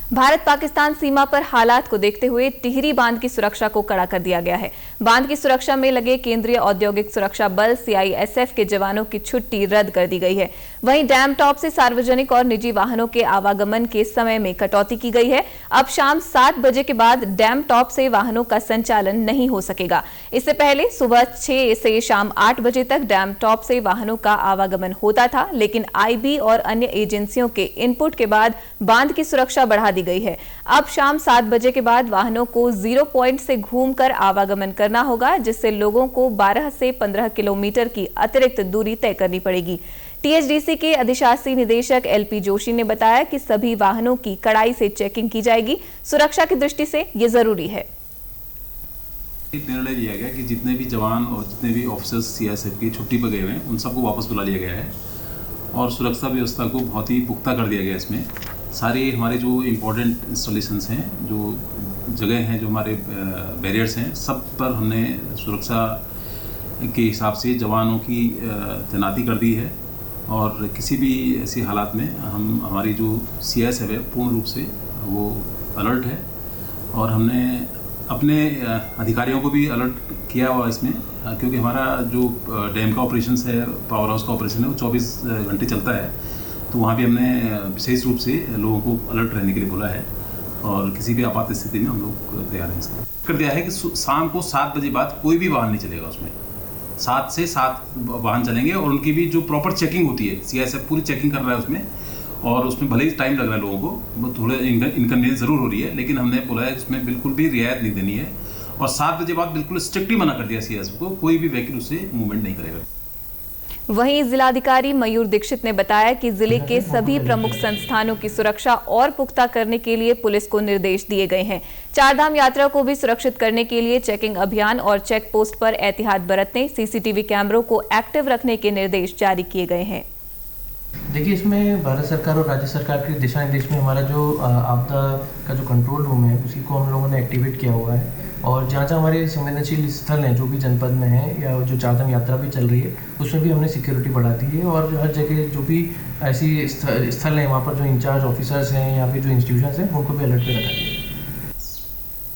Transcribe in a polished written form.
भारत पाकिस्तान सीमा पर हालात को देखते हुए टिहरी बांध की सुरक्षा को कड़ा कर दिया गया है। बांध की सुरक्षा में लगे केंद्रीय औद्योगिक सुरक्षा बल सीआईएसएफ के जवानों की छुट्टी रद्द कर दी गई है। वहीं डैम टॉप से सार्वजनिक और निजी वाहनों के आवागमन के समय में कटौती की गई है। अब शाम 7 बजे के बाद डैम टॉप से वाहनों का संचालन नहीं हो सकेगा। इससे पहले सुबह 6 से शाम 8 बजे तक डैम टॉप से वाहनों का आवागमन होता था, लेकिन आईबी और अन्य एजेंसियों के इनपुट के बाद बांध की सुरक्षा बढ़ा दी गई है। अब शाम 7 बजे के बाद वाहनों को 0 पॉइंट से घूमकर आवागमन करना होगा, जिससे लोगों को 12 से 15 किलोमीटर की अतिरिक्त दूरी तय करनी पड़ेगी। टीएचडीसी के अधिशासी निदेशक एलपी जोशी ने बताया कि सभी वाहनों की कड़ाई से चेकिंग की जाएगी। सुरक्षा की दृष्टि से ये जरूरी है। निर्णय लिया गया कि जितने भी जवान और जितने भी ऑफिसर्स सीआईएसएफ की छुट्टी पर गए हुए हैं उन सबको वापस बुला लिया गया है और सुरक्षा व्यवस्था को बहुत ही पुख्ता कर दिया गया। इसमें सारे हमारे जो इम्पोर्टेंट इंस्टॉलेशंस हैं, जो जगह हैं, जो हमारे बैरियर्स हैं, सब पर हमने सुरक्षा के हिसाब से जवानों की तैनाती कर दी है और किसी भी ऐसी हालात में हमारी जो सीआईएसएफ है पूर्ण रूप से वो अलर्ट है और हमने अपने अधिकारियों को भी अलर्ट किया हुआ इसमें, क्योंकि हमारा जो डैम का ऑपरेशन है, पावर हाउस का ऑपरेशन है, वो 24 घंटे चलता है। तो वहाँ भी हमने विशेष रूप से लोगों को अलर्ट रहने के लिए बोला है और किसी भी आपात स्थिति में हम लोग तैयार हैं। इसका कर दिया है कि शाम को 7 बजे बाद कोई भी वाहन नहीं चलेगा। उसमें 7 से 7 वाहन चलेंगे और उनकी भी जो प्रॉपर चेकिंग होती है, सीआईएसएफ पूरी चेकिंग कर रहा है उसमें, और उसमें भले ही टाइम लग रहा है लोगों को, वो थोड़े इनकन्वीनियंस ज़रूर हो रही है, लेकिन हमने बोला है उसमें बिल्कुल भी रियायत नहीं देनी है और 7 बजे बाद बिल्कुल स्ट्रिक्टली मना कर दिया सीआईएसएफ को, कोई भी व्हीकल उससे मूवमेंट नहीं करेगा। वहीं जिलाधिकारी मयूर दीक्षित ने बताया कि जिले के सभी प्रमुख संस्थानों की सुरक्षा और पुख्ता करने के लिए पुलिस को निर्देश दिए गए हैं। चारधाम यात्रा को भी सुरक्षित करने के लिए चेकिंग अभियान और चेक पोस्ट पर एहतियात बरतने, सीसीटीवी कैमरों को एक्टिव रखने के निर्देश जारी किए गए हैं। देखिए, इसमें भारत सरकार और राज्य सरकार के दिशा निर्देश में हमारा जो आपदा का जो कंट्रोल रूम है उसी को हम लोगों ने एक्टिवेट किया हुआ है और जहाँ जहाँ हमारे संवेदनशील स्थल हैं, जो भी जनपद में है या जो चारधाम यात्रा भी चल रही है, उसमें भी हमने सिक्योरिटी बढ़ा दी है और हर जगह जो भी ऐसी स्थल हैं वहाँ पर जो इंचार्ज ऑफिसर्स हैं या फिर जो इंस्टीट्यूशंस हैं उनको भी अलर्ट पे रखा है।